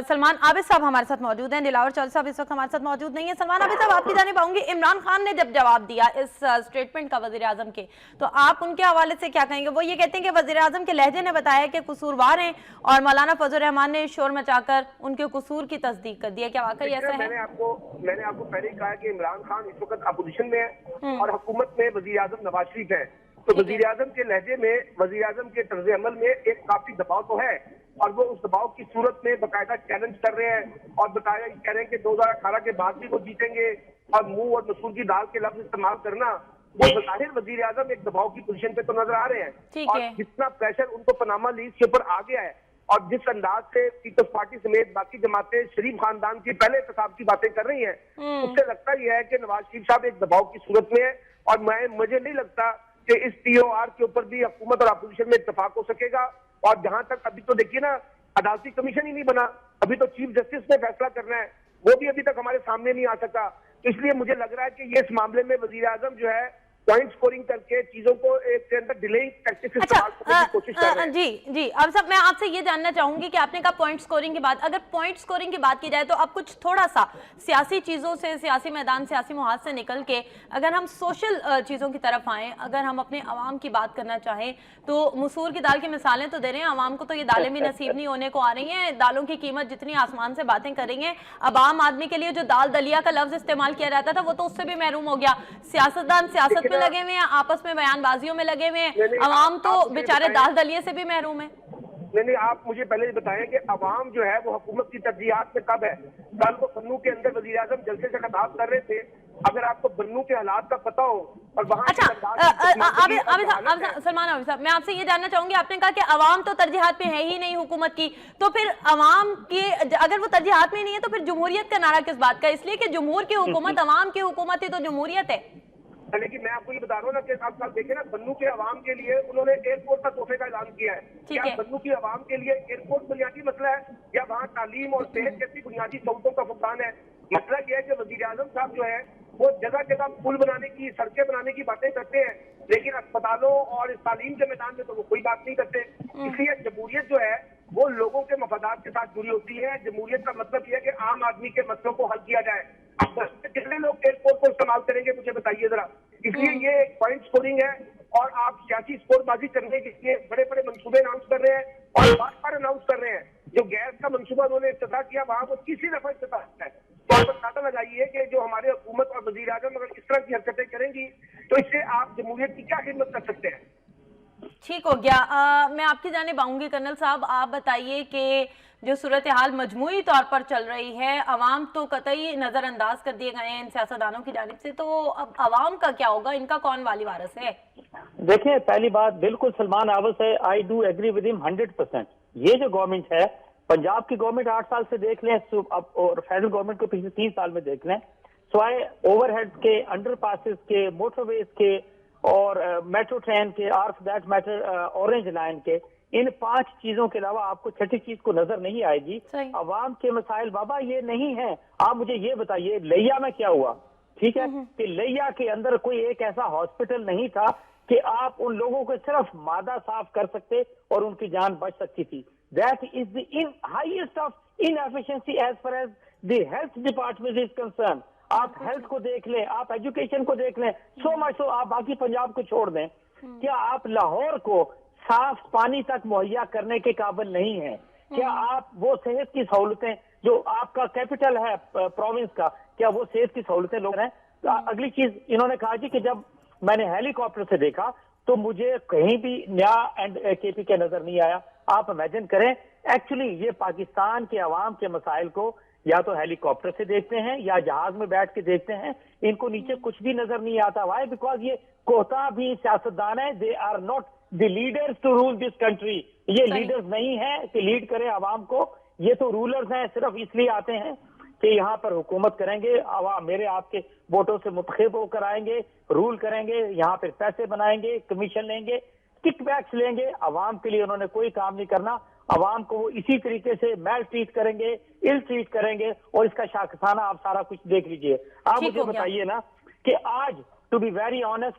سلمان عابد صاحب ہمارے ساتھ موجود ہیں، دلاور چل صاحب اس وقت ہمارے ساتھ موجود نہیں ہیں۔ سلمان عابد صاحب آپ کی جانب آؤں گی، عمران خان نے جب جواب دیا اس سٹیٹمنٹ کا وزیر اعظم کے، تو آپ ان کے حوالے سے کیا کہیں گے؟ وہ یہ کہتے ہیں کہ وزیر اعظم کے لہجے نے بتایا کہ قصوروار ہیں، اور مولانا فضل الرحمان نے شور مچا کر ان کے قصور کی تصدیق کر دیا، کیا واقعی ایسا ہے؟ میں نے آپ کو پہلے ہی کہا کہ عمران خان اس وقت اپوزیشن میں ہے اور حکومت میں وزیر اعظم نواز شریف ہے، تو وزیر اعظم کے لہجے میں، وزیر اعظم کے طرز عمل میں ایک کافی دباؤ تو ہے، اور وہ اس دباؤ کی صورت میں باقاعدہ چیلنج کر رہے ہیں اور باقاعدہ کہہ رہے ہیں کہ 2018 کے بعد بھی وہ جیتیں گے، اور منہ اور مسور کی دال کے لفظ استعمال کرنا، وہ بظاہر وزیر اعظم ایک دباؤ کی پوزیشن پہ تو نظر آ رہے ہیں، اور جتنا پریشر ان کو پاناما لیکس کے اوپر آ گیا ہے، اور جس انداز سے پیپلز پارٹی سمیت باقی جماعتیں شریف خاندان کی پہلے احتساب کی باتیں کر رہی ہیں، اس سے لگتا یہ ہے کہ نواز شریف صاحب ایک دباؤ کی صورت میں ہے، اور مجھے نہیں لگتا کہ اس ٹی او آر کے اوپر بھی حکومت اور اپوزیشن میں اتفاق ہو سکے گا۔ اور جہاں تک ابھی تو دیکھیے نا अदालती कमीशन ही नहीं बना, अभी तो चीफ जस्टिस ने फैसला करना है, वो भी अभी तक हमारे सामने नहीं आ सका। तो इसलिए मुझे लग रहा है कि ये इस मामले में वजीर आजम जो है पॉइंट स्कोरिंग करके चीजों को एक के अंदर डिलेइंग टैक्टिक्स इस्तेमाल करने की कोशिश कर रहे हैं। जी अब साहब मैं आपसे ये जानना चाहूंगी कि आपने कहा पॉइंट स्कोरिंग की बात, अगर पॉइंट स्कोरिंग की बात की जाए तो अब कुछ थोड़ा सा सियासी चीजों से, सियासी मैदान, सियासी मुहाज से निकल के अगर हम सोशल चीजों की तरफ आए, अगर हम अपने आवाम की बात करना चाहें तो मसूर की दाल की मिसालें तो दे रहे हैं, आवाम को तो ये दालें भी नसीब नहीं होने को आ रही हैं, दालों की कीमत जितनी आसमान से बातें करेंगे। अब आम आदमी के लिए जो दाल दलिया का लफ्ज इस्तेमाल किया जाता था वो तो उससे भी महरूम हो गया। सियासतदान सियासत में लगे हुए हैं, आपस में बयानबाजियों में लगे हुए हैं, अवाम तो बेचारे दाल दलिये से भी महरूम है। नहीं, आप मुझे पहले बताएं कि अवाम जो है वो हुकूमत की तरजीहात में कब है? कल को बन्नू के अंदर वजीर आजम जलसे से खिताब कर रहे थे, अगर आपको बन्नू के हालात का पता हो और वहां अच्छा सलमान आबिद साहब, मैं आपसे ये जानना चाहूंगी, आपने कहा कि अवाम तो तरजीहात में है ही नहीं हुकूमत की, तो फिर अवाम की अगर वो तरजीहात में नहीं है तो फिर जमहूरियत का नारा किस बात का? इसलिए कि जमहूर की हुकूमत अवाम की हुकूमत ही तो जमहूरियत है। लेकिन मैं आपको ये बता रहा हूँ ना कि आप कल देखें ना, बन्नू के अवाम के लिए उन्होंने एयरपोर्ट का तोहफे का ऐलान किया है। क्या बन्नू की अवाम के लिए एयरपोर्ट बुनियादी मसला है या वहाँ तालीम और सेहत जैसी बुनियादी सहूलतों का फुकदान है? मसला यह है कि वजीर आजम साहब जो है वो जगह जगह पुल बनाने की, सड़कें बनाने की बातें करते हैं, लेकिन अस्पतालों और इस तालीम के मैदान में तो वो कोई बात नहीं करते। इसलिए जमहूरियत जो है वो लोगों के मफादात के साथ जुड़ी होती है। जमहूरियत का मतलब यह है कि आम आदमी के मसलों को हल किया जाए। अब कितने लोग एयरपोर्ट को इस्तेमाल करेंगे मुझे बताइए जरा। इसलिए ये एक पॉइंट स्कोरिंग है और आप सियासी स्कोरबाजी करने के लिए बड़े बड़े मंसूबे अनाउंस कर रहे हैं और बार बार अनाउंस कर रहे हैं। जो गैस का मंसूबा उन्होंने इफ्तिताह किया वहां वो तीसरी दफा इफ्तिताह है। तो आप अंदाजा लगाइए कि जो हमारे हुकूमत और वजीर आजम अगर इस तरह की हरकतें करेंगी तो इससे आप जमहूरियत की क्या खिदमत कर सकते हैं? ठीक हो गया। मैं आपकी जानिब आऊंगी कर्नल साहब, आप बताइए कि जो सूरत हाल मजमूई तौर पर चल रही है, अवाम तो कतई नजरअंदाज कर दिए गए हैं इन सियासतदानों की जानिब से, तो अब अवाम का क्या होगा? इनका कौन वाली वारिस है? देखिए, पहली बात बिल्कुल सलमान आबिद है, I do agree with him 100%। ये जो गवर्नमेंट है, पंजाब की गवर्नमेंट 8 साल से देख लें और फेडरल गवर्नमेंट को पिछले 3 साल में देख लें, स्वाय ओवरहेड के, अंडरपासेस के, मोटरवेज के और मेट्रो ट्रेन के, और दैट मैटर ऑरेंज लाइन के, इन 5 चीजों के अलावा आपको छठी चीज को नजर नहीं आएगी। अवाम के मसाइल बाबा ये नहीं है। आप मुझे ये बताइए लैया में क्या हुआ? ठीक है कि लैया के अंदर कोई एक ऐसा हॉस्पिटल नहीं था कि आप उन लोगों को सिर्फ मादा साफ कर सकते और उनकी जान बच सकती थी। That is the highest of inefficiency as far as the health department is concern. आप हेल्थ को देख लें, आप एजुकेशन को देख लें, सो मच सो आप बाकी पंजाब को छोड़ दें। क्या आप लाहौर को साफ पानी तक मुहैया करने के काबिल नहीं है? क्या आप वो सेहत की सहूलतें जो आपका कैपिटल है प्रोविंस का, क्या वो सेहत की सहूलतें लोग हैं? तो अगली चीज इन्होंने कहा जी कि जब मैंने हेलीकॉप्टर से देखा तो मुझे कहीं भी न्या एंड केपी के नजर नहीं आया। आप इमेजिन करें, एक्चुअली ये पाकिस्तान के अवाम के मसाइल को या तो हेलीकॉप्टर से देखते हैं या जहाज में बैठ के देखते हैं, इनको नीचे कुछ भी नजर नहीं आता। वाई? बिकॉज ये कोता भी सियासतदान है, they are not the leaders to rule this country. ये लीडर्स नहीं है कि लीड करें आवाम को, ये तो रूलर्स हैं, सिर्फ इसलिए आते हैं कि यहाँ पर हुकूमत करेंगे, मेरे आपके वोटों से मुतखिब होकर आएंगे, रूल करेंगे, यहाँ पर पैसे बनाएंगे, कमीशन लेंगे, किकबैक्स लेंगे। आवाम के लिए उन्होंने कोई काम नहीं करना। आवाम को वो इसी तरीके से मैल ट्रीट करेंगे, इल ट्रीट करेंगे और इसका शाखसाना आप सारा कुछ देख लीजिए। आप मुझे बताइए ना कि आज टू बी वेरी ऑनेस्ट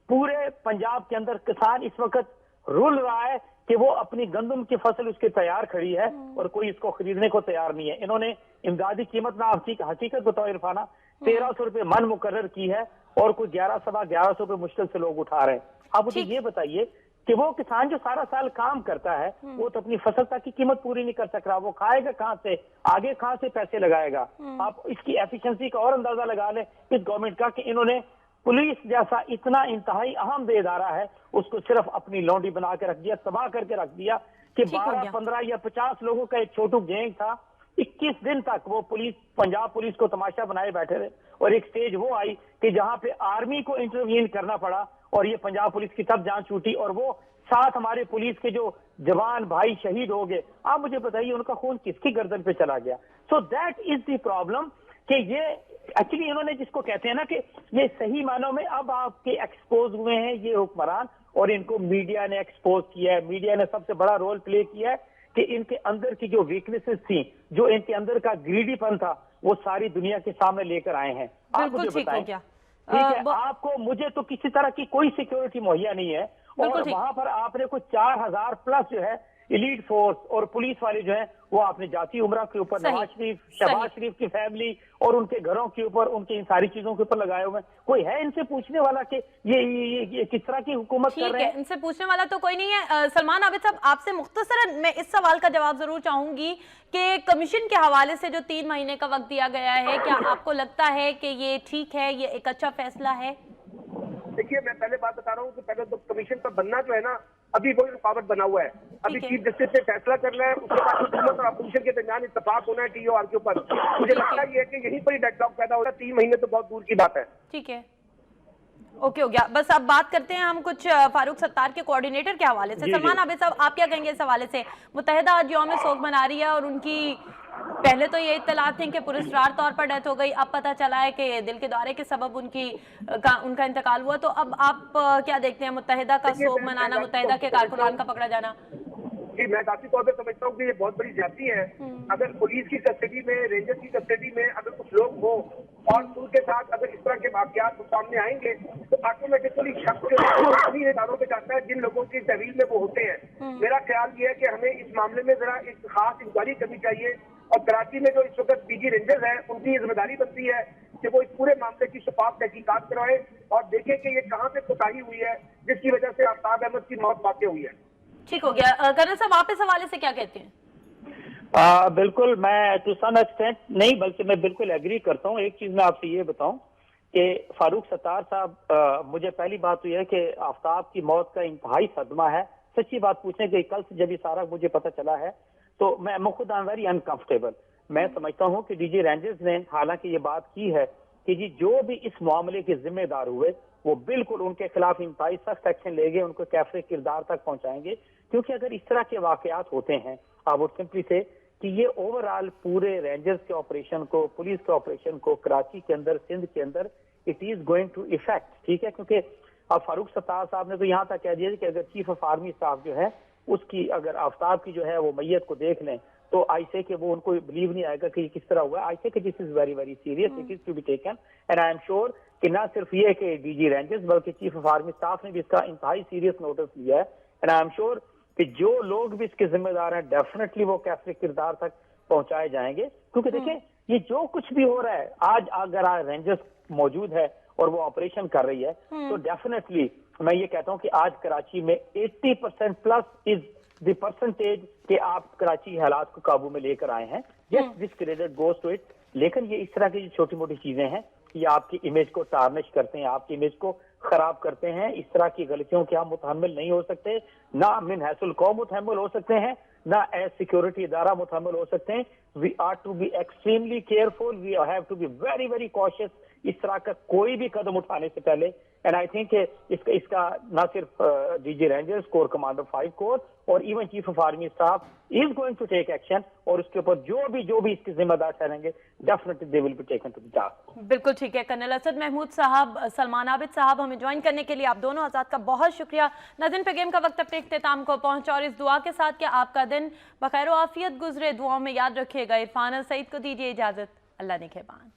पूरे पंजाब के अंदर किसान इस वक्त रुल रहा है कि वो अपनी गंदम की फसल उसके तैयार खड़ी है और कोई इसको खरीदने को तैयार नहीं है। इन्होंने इमदादी कीमत ना हकीकत बताओ इरफाना 1300 रुपए मन मुकर्रर की है और कोई 1100 रुपए मुश्किल से लोग उठा रहे हैं। आप मुझे ये बताइए कि वो किसान जो सारा साल काम करता है वो तो अपनी फसल तक की कीमत पूरी नहीं कर सक रहा, वो खाएगा कहां से, आगे कहां से पैसे लगाएगा? आप इसकी एफिशिएंसी का और अंदाजा लगा लें इस गवर्नमेंट का कि इन्होंने पुलिस जैसा इतना इंतहाई अहम इदारा है उसको सिर्फ अपनी लौंडी बना के रख दिया, तबाह करके रख दिया कि 12, 15 या 50 लोगों का एक छोटू गैंग था। 21 दिन तक वो पुलिस, पंजाब पुलिस को तमाशा बनाए बैठे रहे और एक स्टेज वो आई कि जहां पे आर्मी को इंटरवीन करना पड़ा और ये पंजाब पुलिस की तब जान छूटी और वो साथ हमारे पुलिस के जो जवान भाई शहीद हो गए। आप मुझे बताइए उनका खून किसकी गर्दन पे चला गया? So that is the problem कि ये एक्चुअली इन्होंने जिसको कहते हैं ना कि ये सही मानों में अब आपके एक्सपोज हुए हैं ये हुक्मरान और इनको मीडिया ने एक्सपोज किया है। मीडिया ने सबसे बड़ा रोल प्ले किया है कि इनके अंदर की जो वीकनेसेस थी, जो इनके अंदर का ग्रीडीपन था, वो सारी दुनिया के सामने लेकर आए हैं। आप बिल्कुल मुझे ठीक हो बताएं, गया। ठीक है, आपको मुझे तो किसी तरह की कोई सिक्योरिटी मुहैया नहीं है, और वहां पर आपने कुछ 4000 प्लस जो है एलीट फोर्स और पुलिस वाले जो है वो आपने जाती उम्रा के ऊपर, नवाज शरीफ, शहबाज शरीफ की फैमिली और उनके घरों के ऊपर, उनकी इन सारी चीजों के ऊपर लगाए हुए हैं। कोई है इनसे पूछने वाला कि ये किस तरह की हुकूमत कर रहे हैं? इनसे पूछने वाला तो कोई नहीं है। सलमान आबिद साहब, आपसे मुख्तसरन मैं इस सवाल का जवाब जरूर चाहूंगी कि कमीशन के हवाले से जो 3 महीने का वक्त दिया गया है, क्या आपको लगता है कि ये ठीक है, ये एक अच्छा फैसला है? देखिए, मैं पहले बात बता रहा हूँ कि पहले तो कमीशन पर बनना जो है ना, अभी वही रुकावट बना हुआ है। अभी चीफ जस्टिस से फैसला करना है, उसके बाद हुकूमत और अपोजिशन के दरमियान इत्तेफाक होना है TOR के ऊपर। मुझे लगता है कि यहीं पर ही डेडलॉक पैदा हो रहा है। 3 महीने तो बहुत दूर की बात है। ठीक है, ओके हो गया। बस अब बात करते हैं हम कुछ फारूक सत्तार के कोऑर्डिनेटर के हवाले से। सलमान आबिद साहब, आप क्या कहेंगे इस हवाले से? मुत्तहिदा आज यौम सोग मना रही है और उनकी पहले तो ये इत्तलात थी कि पुरस्कार तौर पर डेथ हो गई, अब पता चला है कि दिल के दौरे के सबब उनका इंतकाल हुआ। तो अब आप क्या देखते हैं, मुत्तहिदा का सोग मनाना, मुत्तहिदा के कारकुनान का पकड़ा जाना? जी, मैं जाती तौर पे समझता हूँ कि ये बहुत बड़ी ज्यादती है। अगर पुलिस की कस्टडी में, रेंजर की कस्टडी में अगर कुछ लोग हो और उनके साथ अगर इस तरह के वाकयात सामने आएंगे तो ऑटोमेटिकली शक जो है उन्हीं इदारों पे जाता है जिन लोगों की तहवील में वो होते हैं। मेरा ख्याल ये है कि हमें इस मामले में जरा एक खास इंक्वायरी करनी चाहिए, और कराची में जो इस वक्त PG रेंजर्स हैं उनकी जिम्मेदारी बनती है कि वो इस पूरे मामले की शफाफ तहकीकात करवाएं और देखें कि ये कहाँ से कोताही हुई है जिसकी वजह से आफ्ताब अहमद की मौत वाक़ हुई है। ठीक हो गया। कर्नल साहब, आप इस हवाले से क्या कहते हैं? बिल्कुल, मैं टू सम एक्सटेंट नहीं, बल्कि मैं बिल्कुल एग्री करता हूँ। एक चीज मैं आपसे ये बताऊं कि फारूक सत्तार साहब, मुझे पहली बात तो यह है कि आफ्ताब की मौत का इंतहाई सदमा है। सच्ची बात पूछने कि कल से जब ये सारा मुझे पता चला है तो मैं खुद आई एम वेरी अनकंफर्टेबल। मैं समझता हूँ कि DG रेंजर्स ने हालांकि ये बात की है कि जी जो भी इस मामले के जिम्मेदार हुए वो बिल्कुल उनके खिलाफ इंतहाई सख्त एक्शन लेंगे, उनको कैफरे किरदार तक पहुंचाएंगे। क्योंकि अगर इस तरह के वाकयात होते हैं, आई वुड सिंपली से कि ये ओवरऑल पूरे रेंजर्स के ऑपरेशन को, पुलिस के ऑपरेशन को कराची के अंदर, सिंध के अंदर it is going to effect. ठीक है, क्योंकि अब फारूक सत्तार साहब ने तो यहाँ तक कह दिया कि अगर चीफ ऑफ आर्मी स्टाफ जो है उसकी अगर आफ्ताब की जो है वो मैयत को देख लें तो आई से कि वो उनको बिलीव नहीं आएगा कि ये किस तरह हुआ। आई से कि this is very very serious, it is to be taken, and I am sure कि ना सिर्फ ये कि DG रेंजर्स बल्कि चीफ ऑफ आर्मी स्टाफ ने भी इसका इंतहाई सीरियस नोटिस लिया है। एंड आई एम श्योर कि जो लोग भी इसके जिम्मेदार हैं डेफिनेटली वो कैफरे किरदार तक पहुंचाए जाएंगे। क्योंकि देखें, ये जो कुछ भी हो रहा है आज, अगर आज रेंजर्स मौजूद है और वो ऑपरेशन कर रही है तो डेफिनेटली मैं ये कहता हूं कि आज कराची में 80% प्लस इज द परसेंटेज कि आप कराची हालात को काबू में लेकर आए हैं। Yes, this credit goes to it. लेकिन ये इस तरह की छोटी मोटी चीजें हैं, ये आपकी इमेज को टार्निश करते हैं, आपकी इमेज को खराब करते हैं। इस तरह की गलतियों के हम मुतहम्मिल नहीं हो सकते, ना मिन हैसुल कौम मुतहम्मिल हो सकते हैं, ना एज सिक्योरिटी इदारा मुतहम्मिल हो सकते हैं। We are to be extremely careful, we have to be very very cautious इस तरह का कोई भी कदम उठाने से पहले। एंड आई थिंक इसका ना सिर्फ DG rangers, corps commander 5 corps और even chief of army staff is going to take action, और उसके ऊपर जो भी इसके जिम्मेदार ठहरेंगे definitely they will be taken to the task. बिल्कुल ठीक है। कर्नल असद महमूद साहब, सलमान आबिद साहब, हमें ज्वाइन करने के लिए आप दोनों हज़रात का बहुत शुक्रिया। नाज़रीन, पे गेम का वक्त अपने इख्तिताम को पहुंचा और इस दुआ के साथ कि आपका दिन बखैर व आफियत गुजरे, दुआओं में याद रखिएगा। इरफान अल सईद को दीजिए इजाजत। अल्लाह निगहबान।